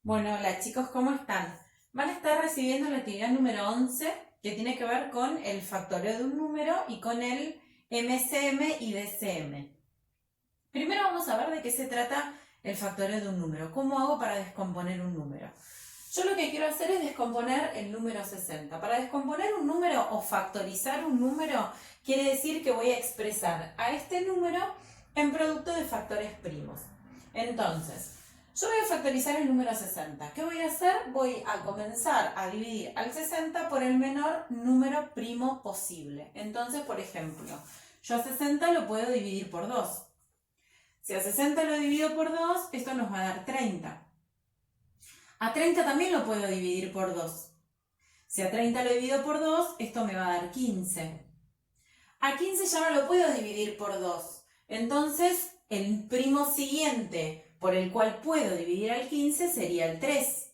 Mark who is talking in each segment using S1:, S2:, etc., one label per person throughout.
S1: Bueno, hola chicos, ¿cómo están? Van a estar recibiendo la actividad número 11, que tiene que ver con el factoreo de un número y con el MCM y DCM. Primero vamos a ver de qué se trata el factoreo de un número. ¿Cómo hago para descomponer un número? Yo lo que quiero hacer es descomponer el número 60. Para descomponer un número o factorizar un número, quiere decir que voy a expresar a este número en producto de factores primos. Entonces, yo voy a factorizar el número 60. ¿Qué voy a hacer? Voy a comenzar a dividir al 60 por el menor número primo posible. Entonces, por ejemplo, yo a 60 lo puedo dividir por 2. Si a 60 lo divido por 2, esto nos va a dar 30. A 30 también lo puedo dividir por 2. Si a 30 lo divido por 2, esto me va a dar 15. A 15 ya no lo puedo dividir por 2. Entonces, el primo siguiente por el cual puedo dividir al 15 sería el 3.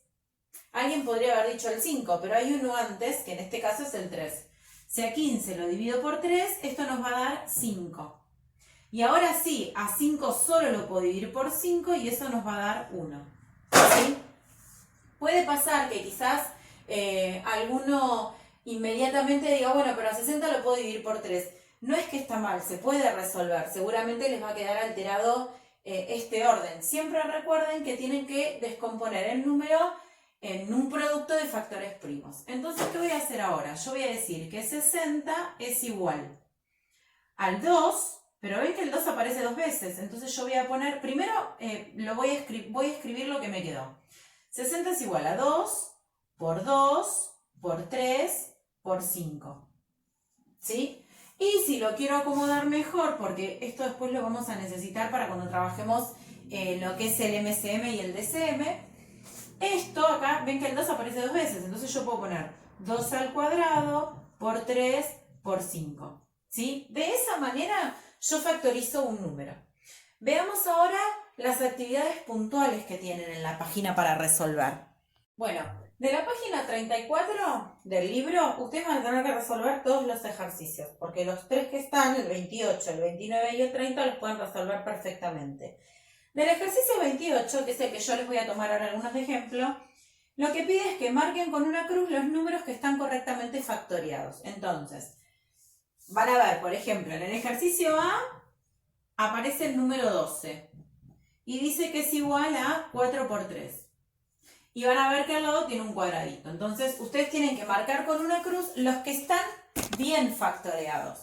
S1: Alguien podría haber dicho el 5, pero hay uno antes, que en este caso es el 3. Si a 15 lo divido por 3, esto nos va a dar 5. Y ahora sí, a 5 solo lo puedo dividir por 5 y eso nos va a dar 1. ¿Sí? Puede pasar que quizás alguno inmediatamente diga, bueno, pero a 60 lo puedo dividir por 3. No es que está mal, se puede resolver. Seguramente les va a quedar alterado este orden. Siempre recuerden que tienen que descomponer el número en un producto de factores primos. Entonces, ¿qué voy a hacer ahora? Yo voy a decir que 60 es igual al 2, pero ven que el 2 aparece dos veces. Entonces yo voy a poner, primero voy a escribir lo que me quedó. 60 es igual a 2 por 3 por 5. ¿Sí? Y si lo quiero acomodar mejor, porque esto después lo vamos a necesitar para cuando trabajemos lo que es el MCM y el DCM, esto acá, ven que el 2 aparece dos veces, entonces yo puedo poner 2 al cuadrado por 3 por 5. ¿Sí? De esa manera yo factorizo un número. Veamos ahora las actividades puntuales que tienen en la página para resolver. Bueno, de la página 34 del libro, ustedes van a tener que resolver todos los ejercicios, porque los tres que están, el 28, el 29 y el 30, los pueden resolver perfectamente. Del ejercicio 28, que es el que yo les voy a tomar ahora algunos de ejemplo, lo que pide es que marquen con una cruz los números que están correctamente factoriados. Entonces, van a ver, por ejemplo, en el ejercicio A aparece el número 12 y dice que es igual a 4 por 3. Y van a ver que al lado tiene un cuadradito. Entonces, ustedes tienen que marcar con una cruz los que están bien factoreados.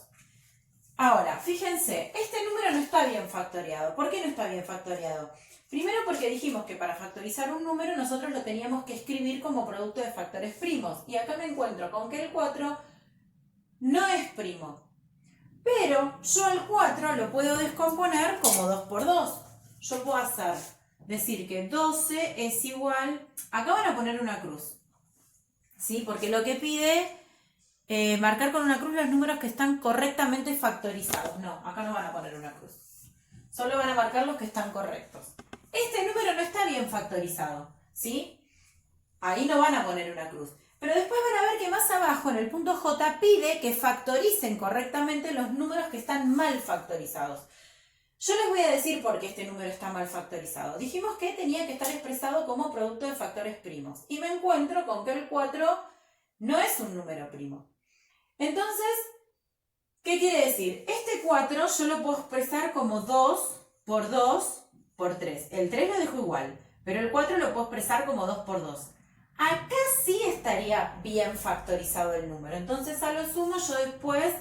S1: Ahora, fíjense, este número no está bien factoreado. ¿Por qué no está bien factoreado? Primero porque dijimos que para factorizar un número nosotros lo teníamos que escribir como producto de factores primos. Y acá me encuentro con que el 4 no es primo. Pero yo al 4 lo puedo descomponer como 2 por 2. Yo puedo decir que 12 es igual... Acá van a poner una cruz. ¿Sí? Porque lo que pide... marcar con una cruz los números que están correctamente factorizados. No, acá no van a poner una cruz. Solo van a marcar los que están correctos. Este número no está bien factorizado, ¿sí? Ahí no van a poner una cruz. Pero después van a ver que más abajo, en el punto J, pide que factoricen correctamente los números que están mal factorizados. Yo les voy a decir por qué este número está mal factorizado. Dijimos que tenía que estar expresado como producto de factores primos. Y me encuentro con que el 4 no es un número primo. Entonces, ¿qué quiere decir? Este 4 yo lo puedo expresar como 2 por 2 por 3. El 3 lo dejo igual, pero el 4 lo puedo expresar como 2 por 2. Acá sí estaría bien factorizado el número. Entonces, a lo sumo, yo después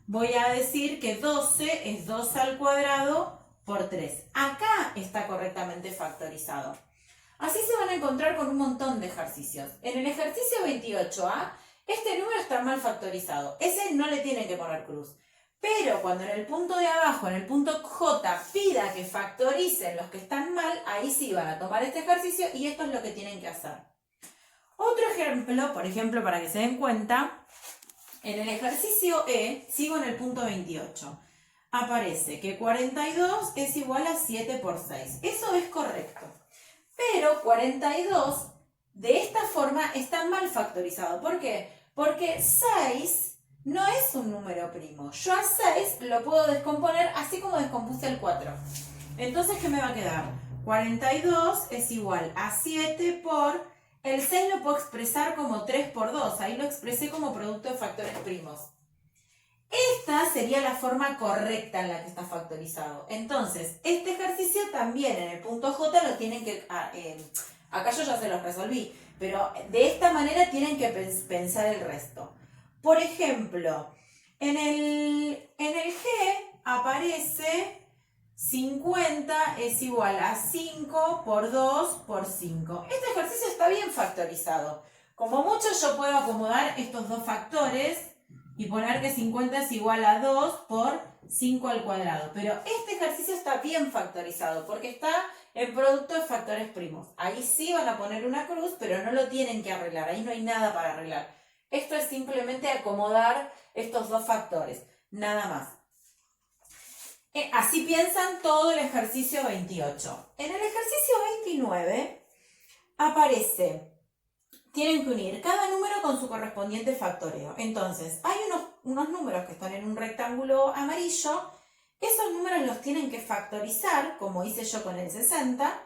S1: voy a decir que 12 es 2 al cuadrado por 3. Acá está correctamente factorizado. Así se van a encontrar con un montón de ejercicios. En el ejercicio 28A, este número está mal factorizado. Ese no le tienen que poner cruz. Pero cuando en el punto de abajo, en el punto J, pida que factoricen los que están mal, ahí sí van a tomar este ejercicio y esto es lo que tienen que hacer. Otro ejemplo, por ejemplo, para que se den cuenta, en el ejercicio E, sigo en el punto 28. Aparece que 42 es igual a 7 por 6. Eso es correcto. Pero 42 de esta forma está mal factorizado. ¿Por qué? Porque 6 no es un número primo. Yo a 6 lo puedo descomponer así como descompuse el 4. Entonces, ¿qué me va a quedar? 42 es igual a 7 por... El 6 lo puedo expresar como 3 por 2. Ahí lo expresé como producto de factores primos. Esta sería la forma correcta en la que está factorizado. Entonces, este ejercicio también en el punto J lo tienen que... acá yo ya se los resolví, pero de esta manera tienen que pensar el resto. Por ejemplo, en el G aparece 50 es igual a 5 por 2 por 5. Este ejercicio está bien factorizado. Como mucho yo puedo acomodar estos dos factores y poner que 50 es igual a 2 por 5 al cuadrado. Pero este ejercicio está bien factorizado porque está en producto de factores primos. Ahí sí van a poner una cruz, pero no lo tienen que arreglar. Ahí no hay nada para arreglar. Esto es simplemente acomodar estos dos factores. Nada más. Así piensan todo el ejercicio 28. En el ejercicio 29 aparece... Tienen que unir cada número con su correspondiente factoreo. Entonces, hay unos números que están en un rectángulo amarillo. Esos números los tienen que factorizar, como hice yo con el 60.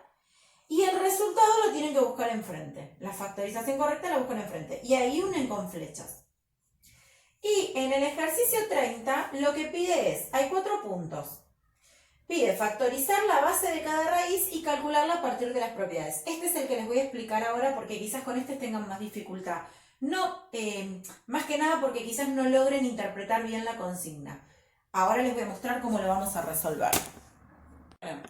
S1: Y el resultado lo tienen que buscar enfrente. La factorización correcta la buscan enfrente. Y ahí unen con flechas. Y en el ejercicio 30 lo que pide es, hay 4 puntos. Pide factorizar la base de cada raíz y calcularla a partir de las propiedades. Este es el que les voy a explicar ahora porque quizás con este tengan más dificultad. No, más que nada porque quizás no logren interpretar bien la consigna. Ahora les voy a mostrar cómo lo vamos a resolver. Bueno,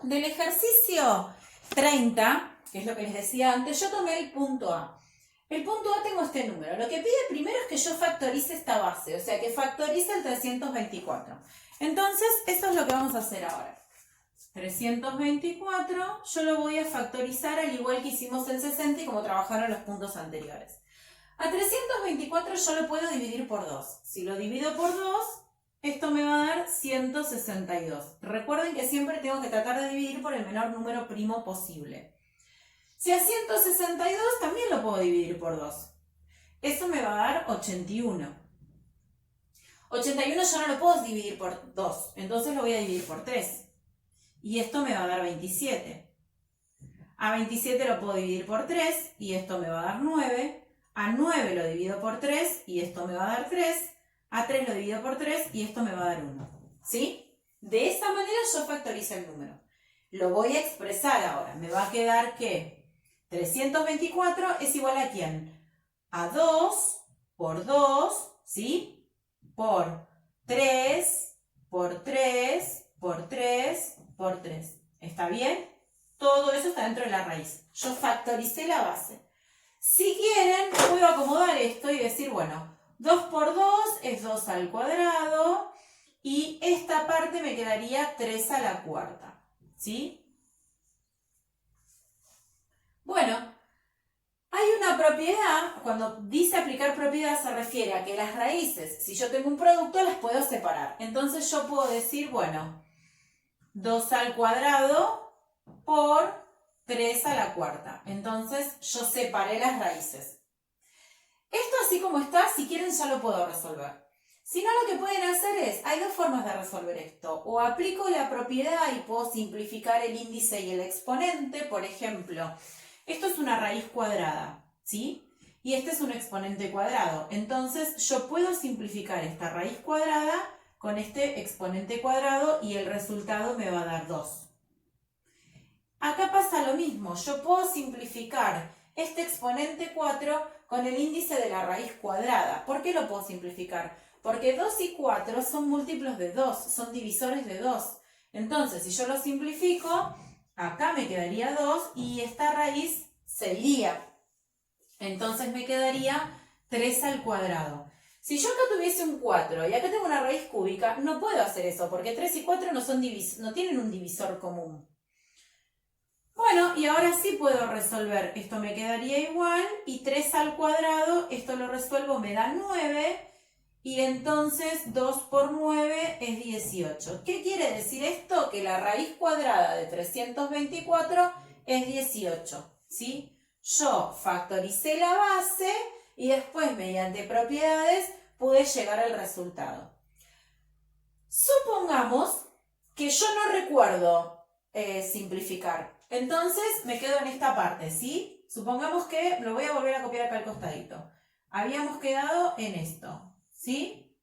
S1: del ejercicio 30, que es lo que les decía antes, yo tomé el punto A. El punto A tengo este número. Lo que pide primero es que yo factorice esta base, o sea que factorice el 324. Entonces, eso es lo que vamos a hacer ahora. 324, yo lo voy a factorizar al igual que hicimos el 60 y como trabajaron los puntos anteriores. A 324 yo lo puedo dividir por 2. Si lo divido por 2, esto me va a dar 162. Recuerden que siempre tengo que tratar de dividir por el menor número primo posible. Si a 162 también lo puedo dividir por 2. Eso me va a dar 81. 81 yo no lo puedo dividir por 2, entonces lo voy a dividir por 3. Y esto me va a dar 27. A 27 lo puedo dividir por 3 y esto me va a dar 9. A 9 lo divido por 3 y esto me va a dar 3. A 3 lo divido por 3 y esto me va a dar 1. ¿Sí? De esa manera yo factorizo el número. Lo voy a expresar ahora. Me va a quedar que 324 es igual a ¿quién? A 2 por 2, ¿sí? Por 3, por 3, por 3, por 3. ¿Está bien? Todo eso está dentro de la raíz. Yo factoricé la base. Si quieren, puedo acomodar esto y decir, bueno, 2 por 2 es 2 al cuadrado y esta parte me quedaría 3 a la cuarta. ¿Sí? Bueno. Hay una propiedad, cuando dice aplicar propiedad se refiere a que las raíces, si yo tengo un producto, las puedo separar. Entonces yo puedo decir, bueno, 2 al cuadrado por 3 a la cuarta. Entonces yo separé las raíces. Esto así como está, si quieren ya lo puedo resolver. Si no, lo que pueden hacer es, hay dos formas de resolver esto. O aplico la propiedad y puedo simplificar el índice y el exponente, por ejemplo. Esto es una raíz cuadrada, ¿sí? Y este es un exponente cuadrado. Entonces, yo puedo simplificar esta raíz cuadrada con este exponente cuadrado y el resultado me va a dar 2. Acá pasa lo mismo. Yo puedo simplificar este exponente 4 con el índice de la raíz cuadrada. ¿Por qué lo puedo simplificar? Porque 2 y 4 son múltiplos de 2, son divisores de 2. Entonces, si yo lo simplifico... Acá me quedaría 2 y esta raíz se iría. Entonces me quedaría 3 al cuadrado. Si yo acá tuviese un 4 y acá tengo una raíz cúbica, no puedo hacer eso porque 3 y 4 no tienen un divisor común. Bueno, y ahora sí puedo resolver. Esto me quedaría igual y 3 al cuadrado, esto lo resuelvo, me da 9. Y entonces 2 por 9 es 18. ¿Qué quiere decir esto? Que la raíz cuadrada de 324 es 18. ¿Sí? Yo factoricé la base y después mediante propiedades pude llegar al resultado. Supongamos que yo no recuerdo simplificar. Entonces me quedo en esta parte, ¿sí? Supongamos que, lo voy a volver a copiar acá al costadito. Habíamos quedado en esto, ¿sí?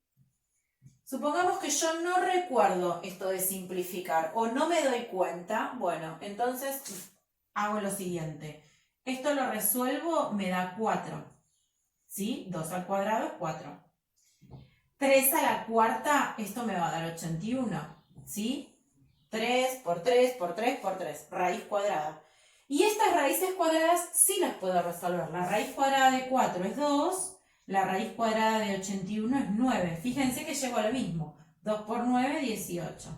S1: Supongamos que yo no recuerdo esto de simplificar o no me doy cuenta. Bueno, entonces hago lo siguiente. Esto lo resuelvo, me da 4. ¿Sí? 2 al cuadrado es 4. 3 a la cuarta, esto me va a dar 81. ¿Sí? 3 por 3 por 3 por 3, raíz cuadrada. Y estas raíces cuadradas sí las puedo resolver. La raíz cuadrada de 4 es 2, la raíz cuadrada de 81 es 9. Fíjense que llego a lo mismo. 2 por 9, 18.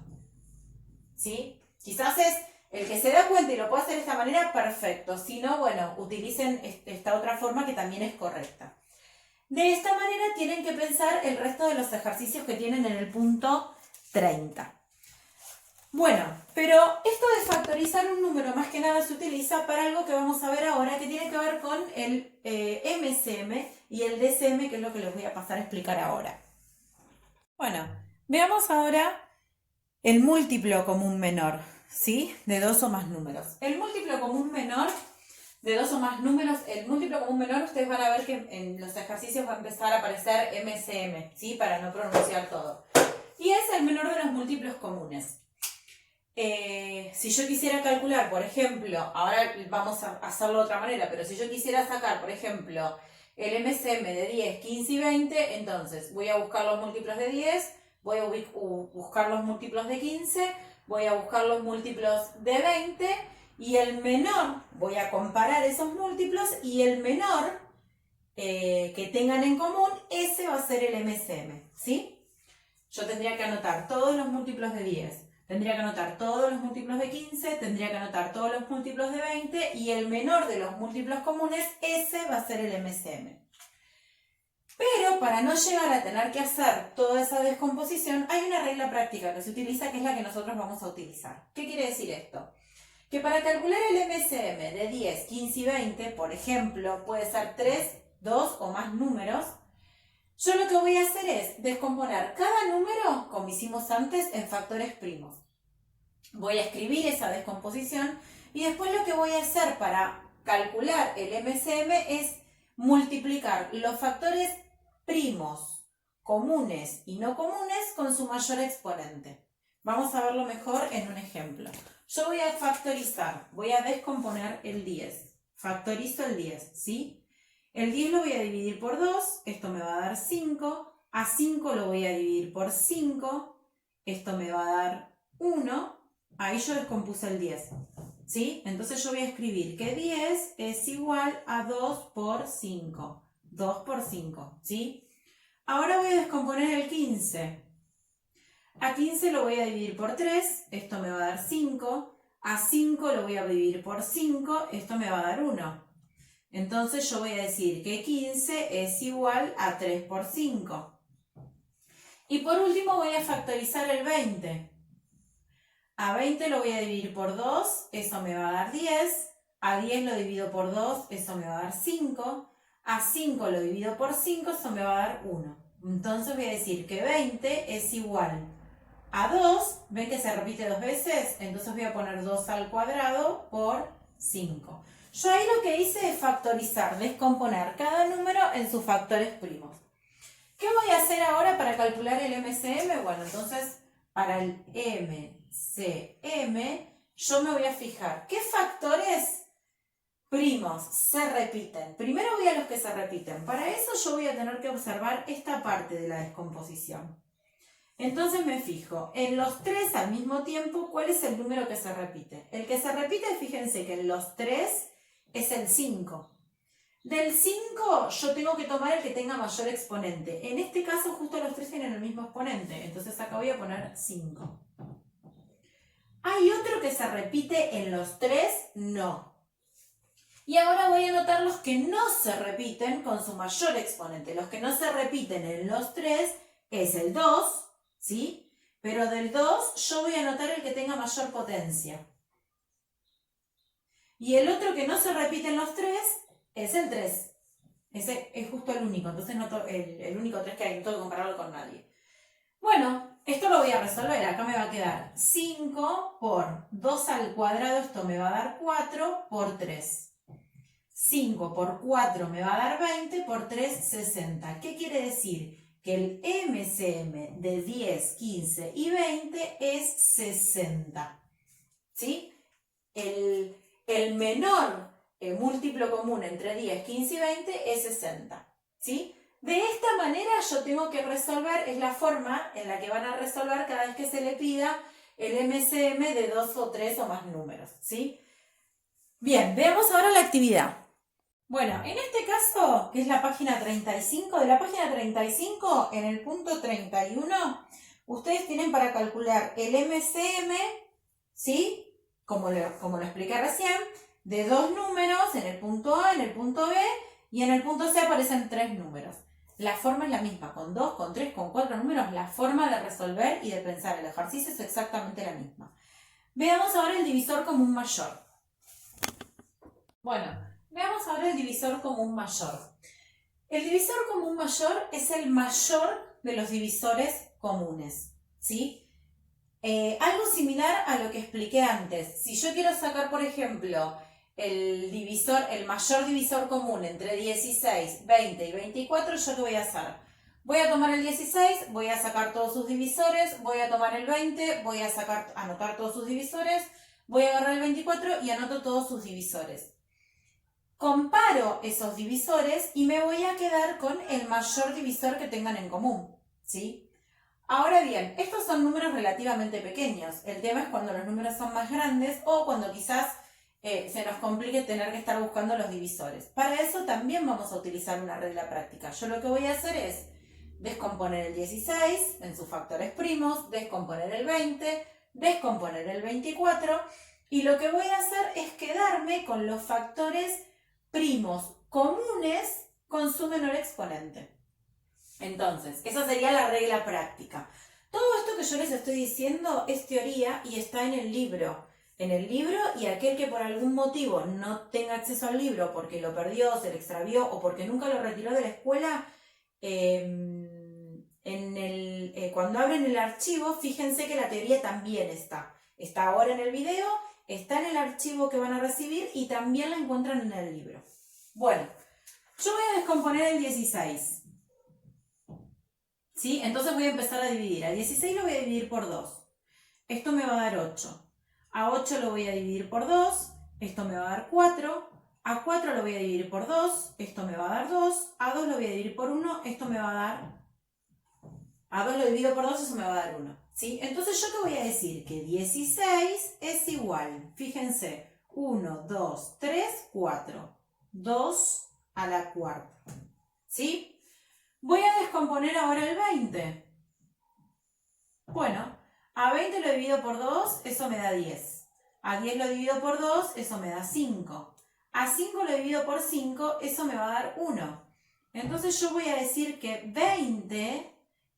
S1: ¿Sí? Quizás es el que se da cuenta y lo puede hacer de esta manera, perfecto. Si no, bueno, utilicen esta otra forma que también es correcta. De esta manera tienen que pensar el resto de los ejercicios que tienen en el punto 30. Bueno, pero esto de factorizar un número más que nada se utiliza para algo que vamos a ver ahora, que tiene que ver con el MCM y el DCM, que es lo que les voy a pasar a explicar ahora. Bueno, veamos ahora el múltiplo común menor, ¿sí? De dos o más números. El múltiplo común menor de dos o más números, el múltiplo común menor, ustedes van a ver que en los ejercicios va a empezar a aparecer MCM, ¿sí? Para no pronunciar todo. Y es el menor de los múltiplos comunes. Si yo quisiera calcular, por ejemplo, ahora vamos a hacerlo de otra manera, pero si yo quisiera sacar, por ejemplo, el MCM de 10, 15 y 20, entonces voy a buscar los múltiplos de 10, voy a buscar los múltiplos de 15, voy a buscar los múltiplos de 20 y el menor, voy a comparar esos múltiplos y el menor que tengan en común, ese va a ser el MCM, ¿sí? Yo tendría que anotar todos los múltiplos de 10. Tendría que anotar todos los múltiplos de 15, tendría que anotar todos los múltiplos de 20 y el menor de los múltiplos comunes, ese va a ser el MCM. Pero para no llegar a tener que hacer toda esa descomposición, hay una regla práctica que se utiliza que es la que nosotros vamos a utilizar. ¿Qué quiere decir esto? Que para calcular el MCM de 10, 15 y 20, por ejemplo, puede ser 3, 2 o más números, yo lo que voy a hacer es descomponer cada número, como hicimos antes, en factores primos. Voy a escribir esa descomposición y después lo que voy a hacer para calcular el MCM es multiplicar los factores primos, comunes y no comunes con su mayor exponente. Vamos a verlo mejor en un ejemplo. Yo voy a factorizar, voy a descomponer el 10. Factorizo el 10, ¿sí? El 10 lo voy a dividir por 2, esto me va a dar 5. A 5 lo voy a dividir por 5, esto me va a dar 1. Ahí yo descompuse el 10, ¿sí? Entonces yo voy a escribir que 10 es igual a 2 por 5. 2 por 5, ¿sí? Ahora voy a descomponer el 15. A 15 lo voy a dividir por 3, esto me va a dar 5. A 5 lo voy a dividir por 5, esto me va a dar 1. Entonces yo voy a decir que 15 es igual a 3 por 5. Y por último voy a factorizar el 20. A 20 lo voy a dividir por 2, eso me va a dar 10. A 10 lo divido por 2, eso me va a dar 5. A 5 lo divido por 5, eso me va a dar 1. Entonces voy a decir que 20 es igual a 2. ¿Ven que se repite dos veces? Entonces voy a poner 2 al cuadrado por 5. Yo ahí lo que hice es factorizar, descomponer cada número en sus factores primos. ¿Qué voy a hacer ahora para calcular el MCM? Bueno, entonces para el MCM yo me voy a fijar qué factores primos se repiten. Primero voy a los que se repiten. Para eso yo voy a tener que observar esta parte de la descomposición. Entonces me fijo en los 3 al mismo tiempo, ¿cuál es el número que se repite? El que se repite, fíjense que en los 3 es el 5. Del 5 yo tengo que tomar el que tenga mayor exponente. En este caso justo los 3 tienen el mismo exponente, entonces acá voy a poner 5. ¿Hay otro que se repite en los 3? No. Y ahora voy a anotar los que no se repiten con su mayor exponente. Los que no se repiten en los 3 es el 2, ¿sí? Pero del 2 yo voy a anotar el que tenga mayor potencia. Y el otro que no se repite en los 3 es el 3. Ese es justo el único, entonces noto el único 3 que hay, no tengo que compararlo con nadie. Bueno, Esto lo voy a resolver, acá me va a quedar 5 por 2 al cuadrado, esto me va a dar 4 por 3. 5 por 4 me va a dar 20, por 3, 60. ¿Qué quiere decir? Que el MCM de 10, 15 y 20 es 60. ¿Sí? El menor múltiplo común entre 10, 15 y 20 es 60. ¿Sí? De esta manera yo tengo que resolver, es la forma en la que van a resolver cada vez que se le pida el MCM de 2 o 3 o más números. ¿Sí? Bien, veamos ahora la actividad. Bueno, en este caso, que es la página 35, de la página 35, en el punto 31, ustedes tienen para calcular el MCM, ¿sí? Como lo expliqué recién, de 2 números, en el punto A, en el punto B, y en el punto C aparecen 3 números. La forma es la misma, con 2, con 3, con 4 números, la forma de resolver y de pensar el ejercicio es exactamente la misma. Veamos ahora el divisor común mayor. Bueno, veamos ahora el divisor común mayor. El divisor común mayor es el mayor de los divisores comunes, ¿sí? Algo similar a lo que expliqué antes. Si yo quiero sacar, por ejemplo, el mayor divisor común entre 16, 20 y 24, ¿yo qué voy a hacer? Voy a tomar el 16, voy a sacar todos sus divisores, voy a tomar el 20, voy a anotar todos sus divisores, voy a agarrar el 24 y anoto todos sus divisores. Comparo esos divisores y me voy a quedar con el mayor divisor que tengan en común, ¿sí? Ahora bien, estos son números relativamente pequeños. El tema es cuando los números son más grandes o cuando quizás se nos complique tener que estar buscando los divisores. Para eso también vamos a utilizar una regla práctica. Yo lo que voy a hacer es descomponer el 16 en sus factores primos, descomponer el 20, descomponer el 24 y lo que voy a hacer es quedarme con los factores primos comunes con su menor exponente. Entonces, esa sería la regla práctica. Todo esto que yo les estoy diciendo es teoría y está en el libro. En el libro, y aquel que por algún motivo no tenga acceso al libro porque lo perdió, se le extravió o porque nunca lo retiró de la escuela, cuando abren el archivo, fíjense que la teoría también está. Está ahora en el video, está en el archivo que van a recibir y también la encuentran en el libro. Bueno, yo voy a descomponer el 16. ¿Sí? Entonces voy a empezar a dividir. A 16 lo voy a dividir por 2. Esto me va a dar 8. A 8 lo voy a dividir por 2. Esto me va a dar 4. A 4 lo voy a dividir por 2. Esto me va a dar 2. A 2 lo voy a dividir por 1. Esto me va a dar... A 2 lo divido por 2, eso me va a dar 1. ¿Sí? Entonces, ¿yo qué voy a decir? Que 16 es igual. Fíjense. 1, 2, 3, 4. 2 a la cuarta. ¿Sí? Voy a descomponer ahora el 20. Bueno, a 20 lo divido por 2, eso me da 10. A 10 lo divido por 2, eso me da 5. A 5 lo divido por 5, eso me va a dar 1. Entonces yo voy a decir que 20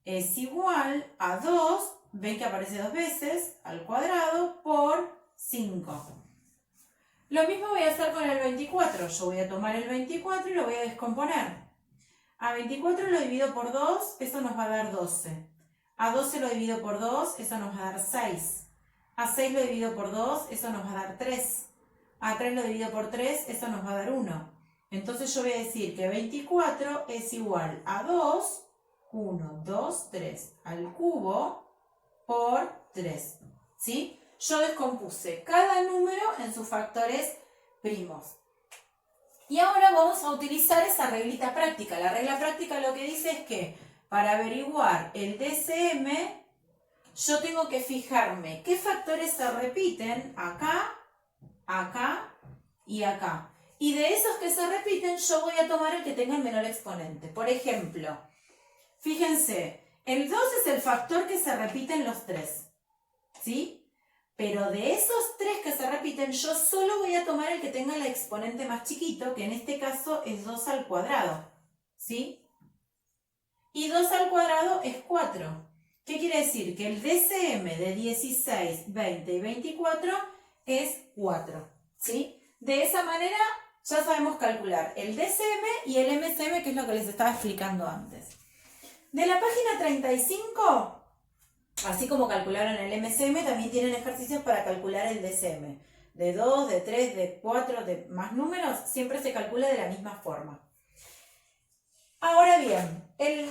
S1: es igual a 2, ven que aparece 2 veces, al cuadrado por 5. Lo mismo voy a hacer con el 24. Yo voy a tomar el 24 y lo voy a descomponer. A 24 lo divido por 2, eso nos va a dar 12. A 12 lo divido por 2, eso nos va a dar 6. A 6 lo divido por 2, eso nos va a dar 3. A 3 lo divido por 3, eso nos va a dar 1. Entonces yo voy a decir que 24 es igual a 2, 1, 2, 3 al cubo por 3. ¿Sí? Yo descompuse cada número en sus factores primos. Y ahora vamos a utilizar esa reglita práctica. La regla práctica lo que dice es que para averiguar el DCM, yo tengo que fijarme qué factores se repiten acá, acá y acá. Y de esos que se repiten, yo voy a tomar el que tenga el menor exponente. Por ejemplo, fíjense, el 2 es el factor que se repite en los 3. ¿Sí? Pero de esos 3 que se repiten, yo solo voy a tomar el que tenga el exponente más chiquito, que en este caso es 2 al cuadrado. ¿Sí? Y 2 al cuadrado es 4. ¿Qué quiere decir? Que el DCM de 16, 20 y 24 es 4. ¿Sí? De esa manera ya sabemos calcular el DCM y el MCM, que es lo que les estaba explicando antes. De la página 35... Así como calcularon el MCM, también tienen ejercicios para calcular el DCM. De 2, de 3, de 4, de más números, siempre se calcula de la misma forma. Ahora bien, el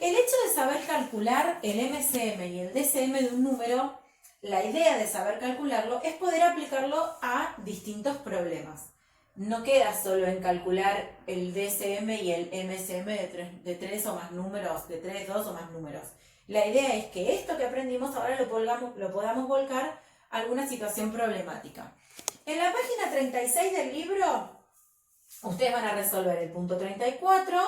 S1: hecho de saber calcular el MCM y el DCM de un número, la idea de saber calcularlo es poder aplicarlo a distintos problemas. No queda solo en calcular el DCM y el MCM de 3 o más números, de 3, 2 o más números. La idea es que esto que aprendimos ahora lo podamos volcar a alguna situación problemática. En la página 36 del libro, ustedes van a resolver el punto 34.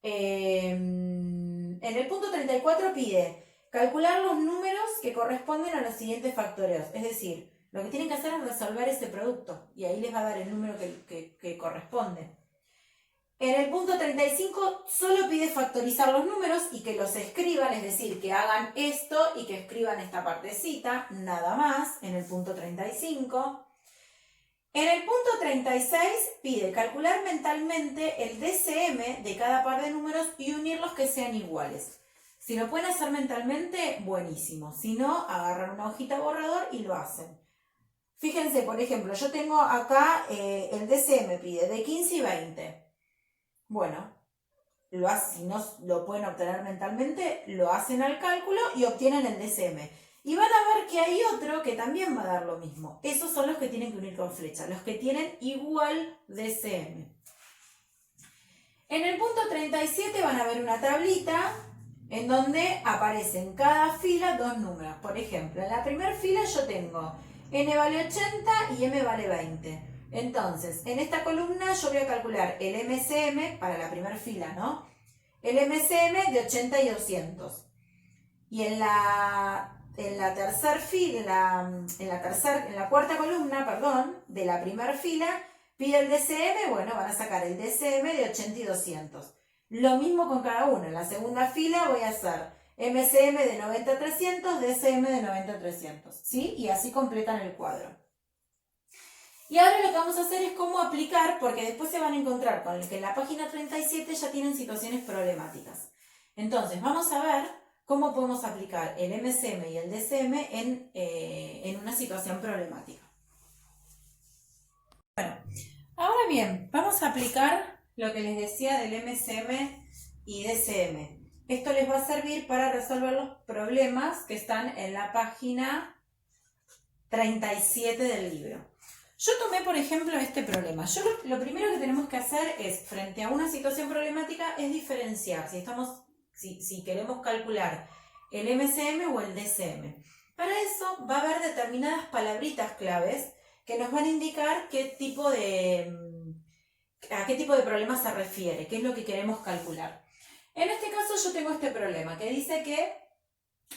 S1: En el punto 34 pide calcular los números que corresponden a los siguientes factoreos. Es decir, lo que tienen que hacer es resolver ese producto y ahí les va a dar el número que corresponde. En el punto 35 solo pide factorizar los números y que los escriban, es decir, que hagan esto y que escriban esta partecita, nada más, en el punto 35. En el punto 36 pide calcular mentalmente el DCM de cada par de números y unirlos que sean iguales. Si lo pueden hacer mentalmente, buenísimo. Si no, agarran una hojita borrador y lo hacen. Fíjense, por ejemplo, yo tengo acá el DCM pide de 15 y 20. Bueno, si no lo pueden obtener mentalmente, lo hacen al cálculo y obtienen el DCM. Y van a ver que hay otro que también va a dar lo mismo. Esos son los que tienen que unir con flecha, los que tienen igual DCM. En el punto 37 van a ver una tablita en donde aparecen cada fila dos números. Por ejemplo, en la primera fila yo tengo n vale 80 y m vale 20. Entonces, en esta columna yo voy a calcular el MCM para la primera fila, ¿no? El MCM de 80 y 200. Y en la cuarta columna, perdón, de la primera fila, pide el DCM, bueno, van a sacar el DCM de 80 y 200. Lo mismo con cada uno. En la segunda fila voy a hacer MCM de 90 a 300, DCM de 90 a 300, ¿sí? Y así completan el cuadro. Y ahora lo que vamos a hacer es cómo aplicar, porque después se van a encontrar con el que en la página 37 ya tienen situaciones problemáticas. Entonces, vamos a ver cómo podemos aplicar el MCM y el DCM en una situación problemática. Bueno, ahora bien, vamos a aplicar lo que les decía del MCM y DCM. Esto les va a servir para resolver los problemas que están en la página 37 del libro. Yo tomé, por ejemplo, este problema. Lo primero que tenemos que hacer es, frente a una situación problemática, es diferenciar si queremos calcular el MCM o el DCM. Para eso va a haber determinadas palabritas claves que nos van a indicar a qué tipo de problema se refiere, qué es lo que queremos calcular. En este caso yo tengo este problema que dice que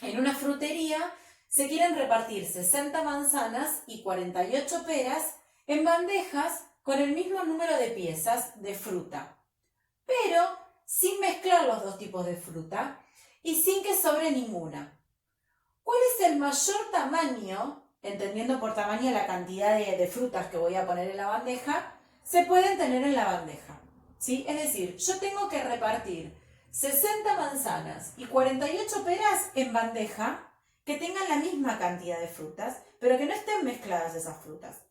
S1: en una frutería se quieren repartir 60 manzanas y 48 peras en bandejas con el mismo número de piezas de fruta, pero sin mezclar los dos tipos de fruta y sin que sobre ninguna. ¿Cuál es el mayor tamaño, entendiendo por tamaño la cantidad de frutas que voy a poner en la bandeja, se pueden tener en la bandeja? ¿Sí? Es decir, yo tengo que repartir 60 manzanas y 48 peras en bandeja que tengan la misma cantidad de frutas, pero que no estén mezcladas esas frutas.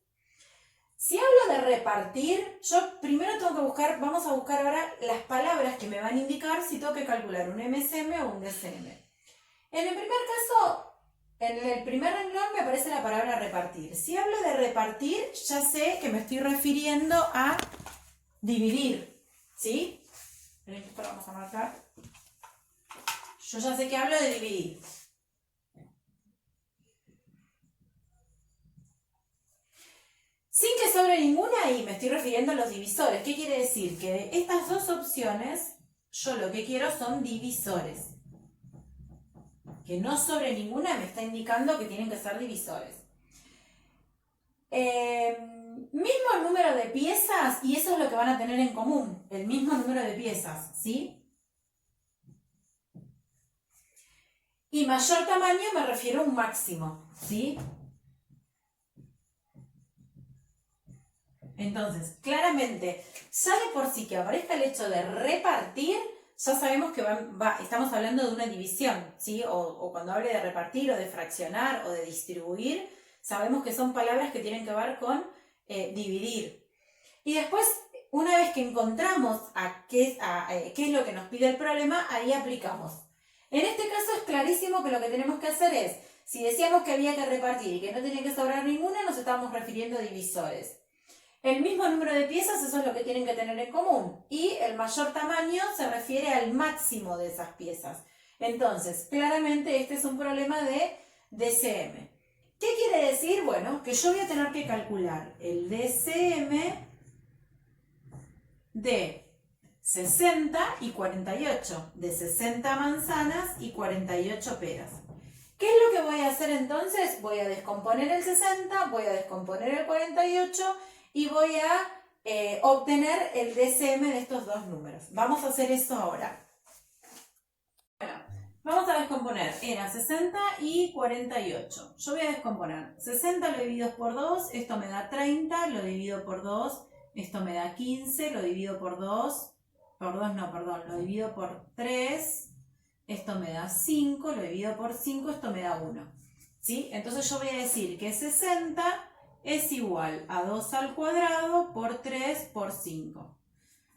S1: Si hablo de repartir, yo primero tengo que vamos a buscar ahora las palabras que me van a indicar si tengo que calcular un MCM o un DCM. En el primer caso, en el primer renglón me aparece la palabra repartir. Si hablo de repartir, ya sé que me estoy refiriendo a dividir, ¿sí? Esto lo vamos a marcar. Yo ya sé que hablo de dividir. Sin que sobre ninguna, y me estoy refiriendo a los divisores. ¿Qué quiere decir? Que de estas dos opciones, yo lo que quiero son divisores. Que no sobre ninguna me está indicando que tienen que ser divisores. Mismo número de piezas, y eso es lo que van a tener en común, el mismo número de piezas, ¿sí? Y mayor tamaño me refiero a un máximo, ¿sí? Entonces, claramente, ya de por sí que aparezca el hecho de repartir, ya sabemos que estamos hablando de una división, ¿sí? O cuando hable de repartir o de fraccionar o de distribuir, sabemos que son palabras que tienen que ver con dividir. Y después, una vez que encontramos qué es lo que nos pide el problema, ahí aplicamos. En este caso es clarísimo que lo que tenemos que hacer es, si decíamos que había que repartir y que no tenía que sobrar ninguna, nos estamos refiriendo a divisores. El mismo número de piezas, eso es lo que tienen que tener en común. Y el mayor tamaño se refiere al máximo de esas piezas. Entonces, claramente este es un problema de DCM. ¿Qué quiere decir? Bueno, que yo voy a tener que calcular el DCM de 60 y 48, de 60 manzanas y 48 peras. ¿Qué es lo que voy a hacer entonces? Voy a descomponer el 60, voy a descomponer el 48 y voy a obtener el DCM de estos dos números. Vamos a hacer eso ahora. Bueno, vamos a descomponer. Era 60 y 48. Yo voy a descomponer. 60 lo divido por 2, esto me da 30, lo divido por 2, esto me da 15, lo divido por 2, lo divido por 3, esto me da 5, lo divido por 5, esto me da 1. ¿Sí? Entonces yo voy a decir que 60 es igual a 2 al cuadrado por 3 por 5.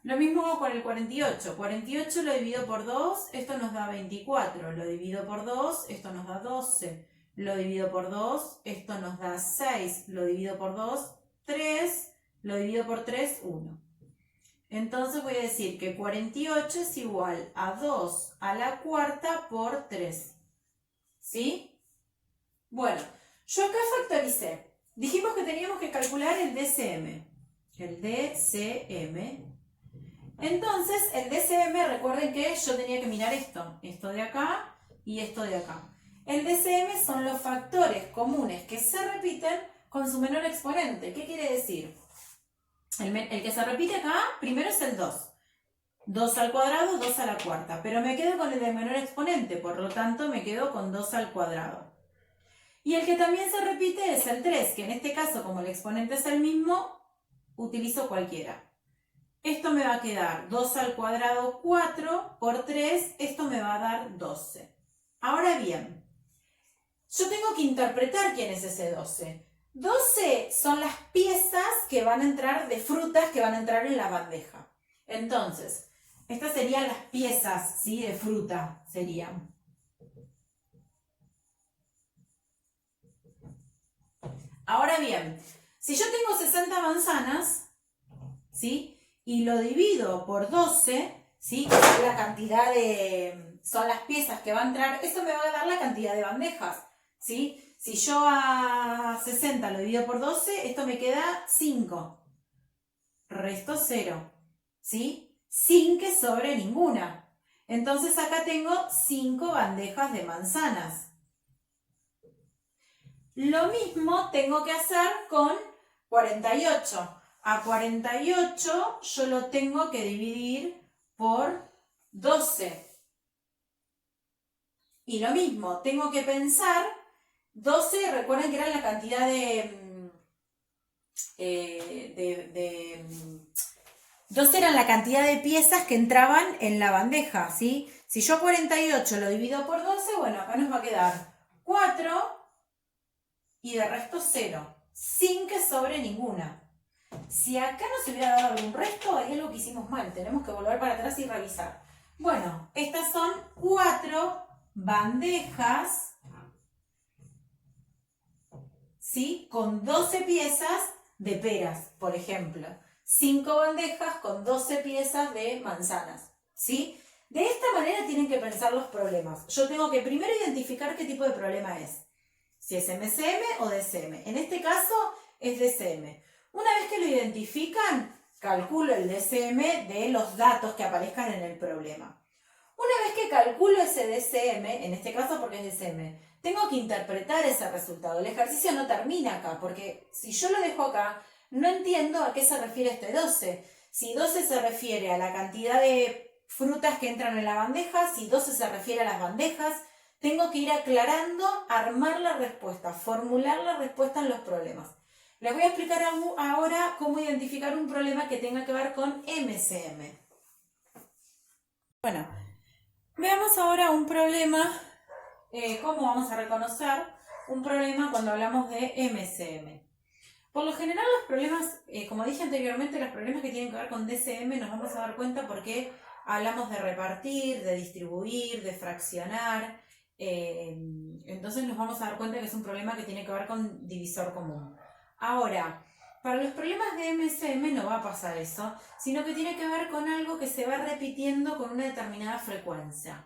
S1: Lo mismo hago con el 48. 48 lo divido por 2, esto nos da 24. Lo divido por 2, esto nos da 12. Lo divido por 2, esto nos da 6. Lo divido por 2, 3. Lo divido por 3, 1. Entonces voy a decir que 48 es igual a 2 a la cuarta por 3. ¿Sí? Bueno, yo acá factoricé. Dijimos que teníamos que calcular el DCM. El DCM. Entonces, el DCM, recuerden que yo tenía que mirar esto. Esto de acá y esto de acá. El DCM son los factores comunes que se repiten con su menor exponente. ¿Qué quiere decir? El que se repite acá, primero es el 2. 2 al cuadrado, 2 a la cuarta. Pero me quedo con el de menor exponente, por lo tanto me quedo con 2 al cuadrado. Y el que también se repite es el 3, que en este caso, como el exponente es el mismo, utilizo cualquiera. Esto me va a quedar 2 al cuadrado 4 por 3, esto me va a dar 12. Ahora bien, yo tengo que interpretar quién es ese 12. 12 son las piezas que van a entrar de frutas que van a entrar en la bandeja. Entonces, estas serían las piezas, ¿sí? De fruta, serían. Ahora bien, si yo tengo 60 manzanas, ¿sí? Y lo divido por 12, ¿sí? Que es la cantidad son las piezas que va a entrar, eso me va a dar la cantidad de bandejas, ¿sí? Si yo a 60 lo divido por 12, esto me queda 5. Resto 0, ¿sí? Sin que sobre ninguna. Entonces acá tengo 5 bandejas de manzanas. Lo mismo tengo que hacer con 48. A 48 yo lo tengo que dividir por 12. Y lo mismo, tengo que pensar, 12, recuerden que era la cantidad de 12 eran la cantidad de piezas que entraban en la bandeja, ¿sí? Si yo 48 lo divido por 12, bueno, acá nos va a quedar 4 y de resto 0, sin que sobre ninguna. Si acá no se hubiera dado algún resto, hay algo que hicimos mal. Tenemos que volver para atrás y revisar. Bueno, estas son 4 bandejas, ¿sí? Con 12 piezas de peras, por ejemplo. 5 bandejas con 12 piezas de manzanas, ¿sí? De esta manera tienen que pensar los problemas. Yo tengo que primero identificar qué tipo de problema es. Si es MCM o DCM. En este caso es DCM. Una vez que lo identifican, calculo el DCM de los datos que aparezcan en el problema. Una vez que calculo ese DCM, en este caso porque es DCM, tengo que interpretar ese resultado. El ejercicio no termina acá, porque si yo lo dejo acá, no entiendo a qué se refiere este 12. Si 12 se refiere a la cantidad de frutas que entran en la bandeja, si 12 se refiere a las bandejas, tengo que ir aclarando, armar la respuesta, formular la respuesta en los problemas. Les voy a explicar ahora cómo identificar un problema que tenga que ver con MCM. Bueno, veamos ahora un problema, cómo vamos a reconocer un problema cuando hablamos de MCM. Por lo general los problemas, como dije anteriormente, los problemas que tienen que ver con DCM nos vamos a dar cuenta porque hablamos de repartir, de distribuir, de fraccionar. Entonces nos vamos a dar cuenta que es un problema que tiene que ver con divisor común. Ahora, para los problemas de MCM no va a pasar eso, sino que tiene que ver con algo que se va repitiendo con una determinada frecuencia.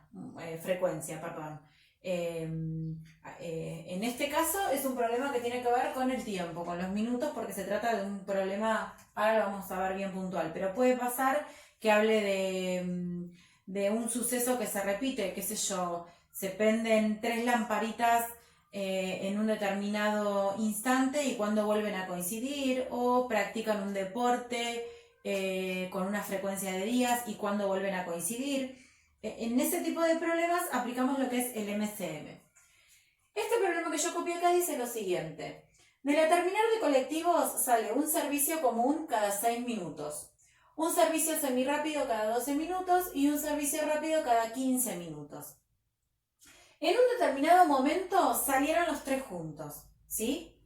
S1: En este caso es un problema que tiene que ver con el tiempo, con los minutos, porque se trata de un problema, ahora lo vamos a ver bien puntual, pero puede pasar que hable de un suceso que se repite, qué sé yo, se prenden 3 lamparitas en un determinado instante y cuando vuelven a coincidir, o practican un deporte con una frecuencia de días y cuando vuelven a coincidir. En ese tipo de problemas aplicamos lo que es el MCM. Este problema que yo copié acá dice lo siguiente. De la terminal de colectivos sale un servicio común cada 6 minutos, un servicio semirápido cada 12 minutos y un servicio rápido cada 15 minutos. En un determinado momento salieron los 3 juntos, ¿sí?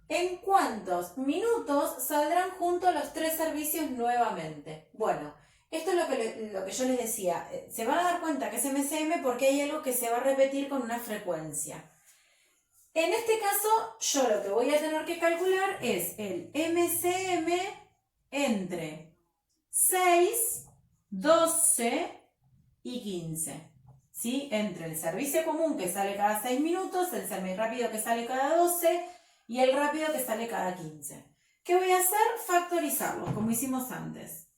S1: ¿En cuántos minutos saldrán juntos los 3 servicios nuevamente? Bueno, esto es lo que yo les decía. Se van a dar cuenta que es MCM porque hay algo que se va a repetir con una frecuencia. En este caso, yo lo que voy a tener que calcular es el MCM entre 6, 12 y 15. ¿Sí? Entre el servicio común que sale cada 6 minutos, el semirápido que sale cada 12 y el rápido que sale cada 15. ¿Qué voy a hacer? Factorizarlos, como hicimos antes.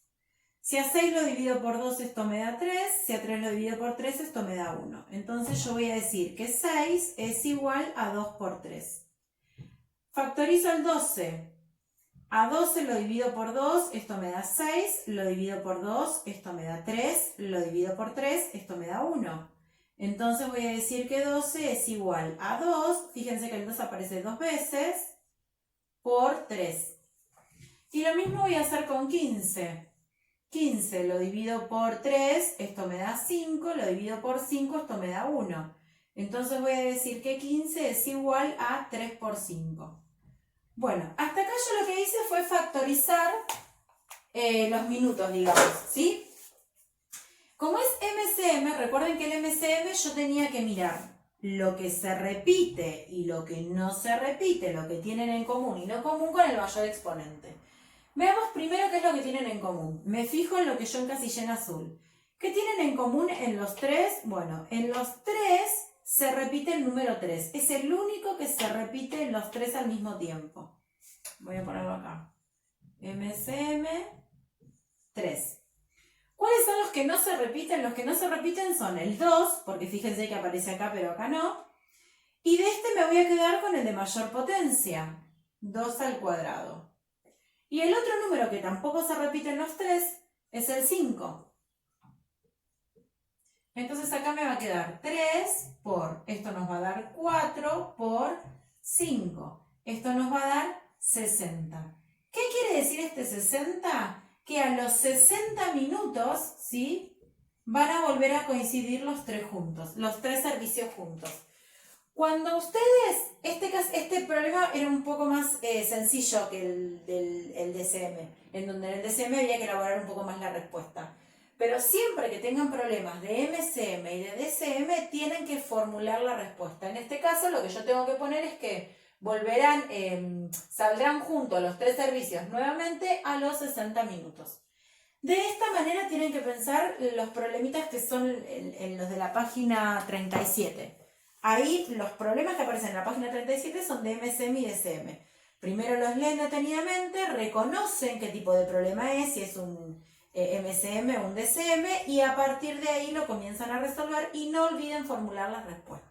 S1: Si a 6 lo divido por 2, esto me da 3. Si a 3 lo divido por 3, esto me da 1. Entonces yo voy a decir que 6 es igual a 2 por 3. Factorizo el 12. A 12 lo divido por 2, esto me da 6. Lo divido por 2, esto me da 3. Lo divido por 3, esto me da 1. Entonces voy a decir que 12 es igual a 2. Fíjense que el 2 aparece 2 veces por 3. Y lo mismo voy a hacer con 15. 15 lo divido por 3, esto me da 5, lo divido por 5, esto me da 1. Entonces voy a decir que 15 es igual a 3 por 5. Bueno, hasta acá yo lo que hice fue factorizar los minutos, digamos, ¿sí? Como es MCM, recuerden que el MCM yo tenía que mirar lo que se repite y lo que no se repite, lo que tienen en común y no común con el mayor exponente. Veamos primero qué es lo que tienen en común. Me fijo en lo que yo encasillé en azul. ¿Qué tienen en común en los 3? Bueno, en los 3 se repite el número 3. Es el único que se repite en los 3 al mismo tiempo. Voy a ponerlo acá. MCM 3. ¿Cuáles son los que no se repiten? Los que no se repiten son el 2, porque fíjense que aparece acá pero acá no. Y de este me voy a quedar con el de mayor potencia, 2 al cuadrado. Y el otro número que tampoco se repite en los 3 es el 5. Entonces acá me va a quedar 3 por, esto nos va a dar 4 por 5. Esto nos va a dar 60. ¿Qué quiere decir este 60? Que a los 60 minutos, ¿sí? Van a volver a coincidir los 3 juntos, los 3 servicios juntos. Cuando ustedes, este problema era un poco más sencillo que el DCM, en donde en el DCM había que elaborar un poco más la respuesta. Pero siempre que tengan problemas de MCM y de DCM, tienen que formular la respuesta. En este caso, lo que yo tengo que poner es que saldrán juntos los 3 servicios nuevamente a los 60 minutos. De esta manera tienen que pensar los problemitas que son en los de la página 37. Ahí los problemas que aparecen en la página 37 son de MCM y DCM. Primero los leen detenidamente, reconocen qué tipo de problema es, si es un MCM o un DCM, y a partir de ahí lo comienzan a resolver y no olviden formular las respuestas.